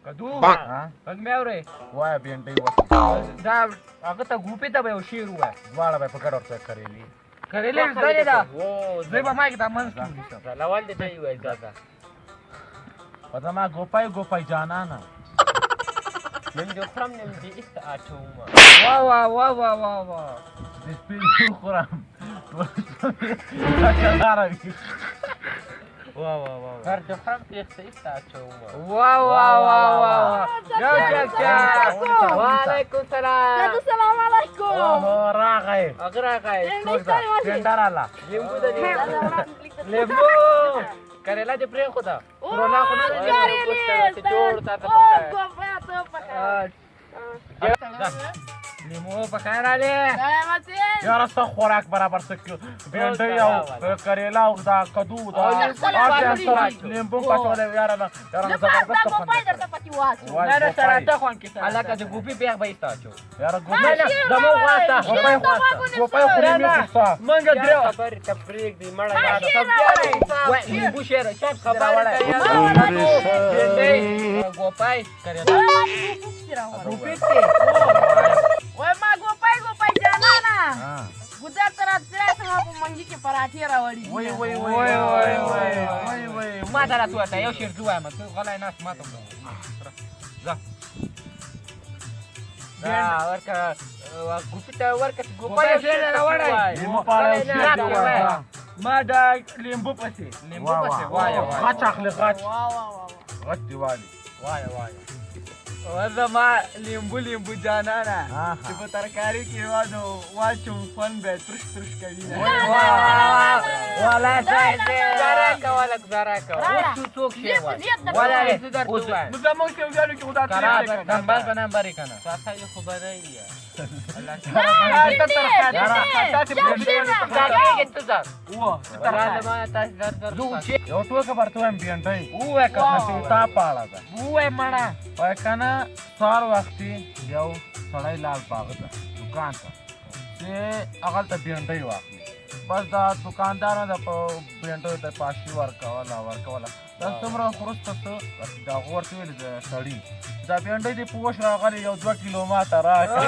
کدو ها پګ مې اورې وای بینډۍ وسی دا هغه ته ګوپې ته به یو شعر ووایه دواړه به په ګډ ورته کړېلي کړېلی زده ده او زه به ما کې دا منځ کې ونیسم لول دې دی وای دادا په زما ګوپای جانانه نن دې خرم نن دې است اچوما واه واه واه واه واه د سپین خورم ټول وي واه واه واه هر دې خرم دې است اچوما واه واه واه واه یو چکچا وعلیکم السلام السلام علیکم اوه راغی اگر راغی ټینډر الله لیمبو دې لیمبو کریلا دې پرې خدا کرونا خو نه دی جوړ تا لیمو پکای رالی یاره څه خوراک برابر څه بینډۍ او کریلا او دا کدو دا لیمبو پاچولی یاره نه یاره زبردست خوند نه نه سره ته خوند کې سره الکه د ګوپی بیغ به ایستا چو یاره نه نه زمو واسطه ګوپای خوري مې څه منګه درو خبر تفریق دی مړه یار وای لیمبو شهر شپ خبر ګوپای کریلا ګوپې ته وای ما ګوپای جانانا ګودر تر اتره سم په منګي کې پراټې راوړي وای وای وای وای وای وای وای وای ما درا تو ته یو شعر جوړم ته غلای ناس ما ته ځه دا ورکه ګوپی ته ورکه ګوپای شعر راوړی لیمو پاړو ما دا لیمبو پسې لیمبو پسې وای وای غچ اخلي غچ واه غچ دیوالي وای وای زما لیمبو جانانا آها. چې په ترکاري کې وانه واچوم خوند به ترش کوي ولا زارا کوله زارا کوله څوک شي ولا زدر تو نو زموږ سیمګانو کې خدا قرار ته نمبر به نمبر کنه تاسو خو به نه یا الله یو ټوکه ورته وایم بینډۍ وای تا پاړه ده وای مړه وای کنه سهار وختي یو سړی لال باغ ته دکان ته چې هغلته بینډۍ واخلي بس دا دکاندار نه په بینډۍ ته پاشي ورکوله دا څومره وروسته څه دا هغه ورته ویل د سړي دا بینډۍ دې په وش راغلی یو 2 کیلو ماته راکړه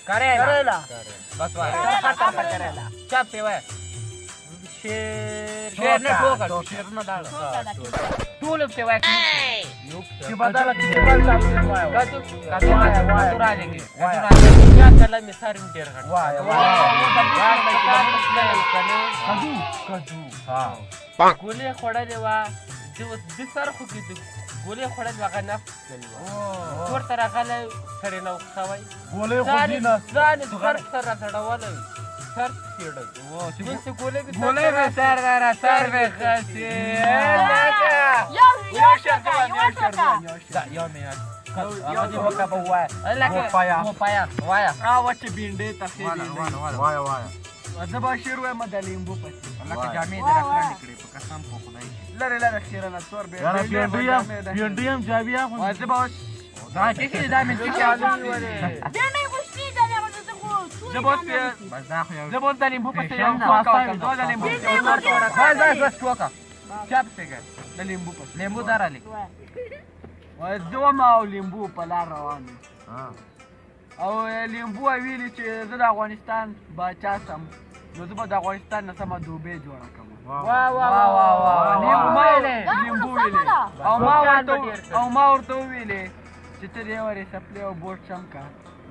کریلا بس وای چاپ سی وای شیر نه ټوکا شیر نه دا ټول سی وای چې بدل کې کاتو راځي یا کله می سر ډیر غټ وای کدو ها ګولې خوړلې وا د سر خو کې ګولې خوړل وغه نفس کړي وا ورته راغله سره نو خوي ګولې خو دي نه ځان سر سره سر سیړل و چې څه ګولې ګولې به سر به خسي یو میاشت هغه دې وکړه په وای ګوپایا وایا وچه بینډۍ تخې وای زه به شعر وایم د لیمبو پسې الله جامې دې راکړه نکړې په قسم په خدای لره شیرانه تور به یاره بینډۍ هم جاویا خو زه به دا چې دا مې چې زه به د لیمبو پسې یو ټوکه د لیمبو پسې ټوکه چاپ څنګه د لیمبو پسې لیمبو درالی وای زه ما او لیمبو په لار روان او لیمبو ویلي چې زه د افغانستان باچا سم نو زه به د افغانستان نه سمه دوبۍ جوړه کړم لیمبو ویلې او ما ورته وویلې چې ته دې ورې سپلې او بوټ شم کا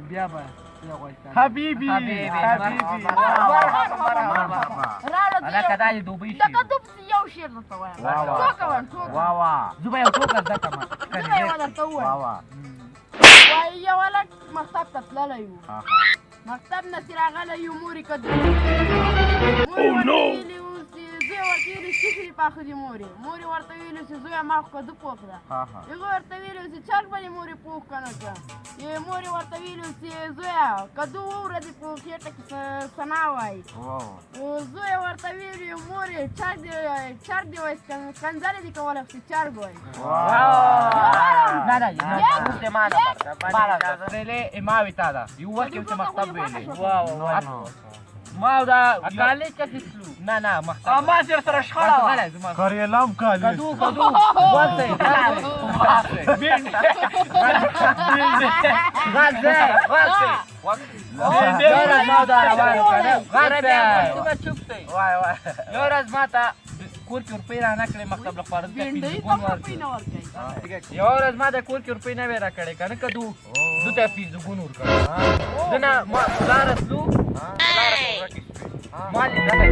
بیا به حبیبی الکه دا دې دوبۍ شي یو شعر درته وایم زه به یو ټوکه زده کړم وای یو هلک مکتب ته تللی و مکتب نه چې راغلی یو مورې کدو زوی ورته ویلي شکرې پاخه دي مورې ورته ویلي چې زویه ما خو کدو پوخ ده هغه ورته ویلي چې چرګ به دې مورې پوخ که نه که مورې ورته ویلي چې زویه کدو اوه ورځې په خېټه کې سنا وایي زویه ورته ویلي مورې چرګ دې وایي کنځلې دې کولی چې چرګ وایي ما وی تا دا یو وخت چې مکتب ویلې ما او دا کالج کې تلو نه ما سره شخړه غلای زما کریلم کالی کدو وځي یاره ما دا روانو کنه غره چوپ دی وای یو ورځ ما ته کور کې روپۍ را نه کړې مکتب لپاره بینډۍ ته روپۍ نه ورکوي یو ورځ ما د کور کې روپۍ نه وې را کړې که نه کدو دو ته پنځه ګون ورکړه ده نه ما لاره تلو ما لیدلی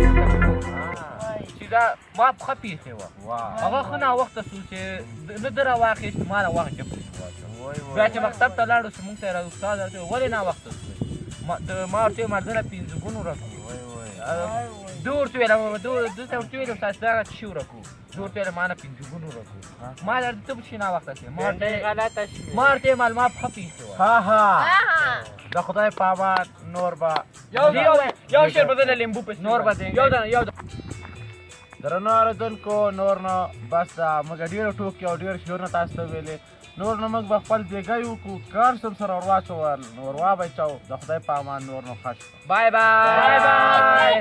چې دا ما پښه پیښې وه هغه ښه ناوخته سو چې نه ده راواخېست ما راواخ جب بیا چې مکتب ته لاړو چې مونږ ته یې را استاد ورته ولې ناوخته سوې ما ورته ویل ما ده نه پنځه ګون ورکړو ده ورته ویل ده ته ورته ویل تاسو دغه څه شي ورکړو ده ورته ویل ما نه پنځه ګون ورکړو ما درته ته به شي ناوخته سوې ما ورته ویل ما پښه پیښې وه د خدای په امان نور به یو شعر به زه د لیمبو پسې نور به دی یو درنو اورېدونکو نور نو بس دا موږ ډېرو ټوکې او ډېر شعرونه تاسو ته ویلې نور نو موږ به خپل بېګۍ وکړو کار سم سره ور واچو ور وابچو د خدای په امان نور نو خوښ بای بای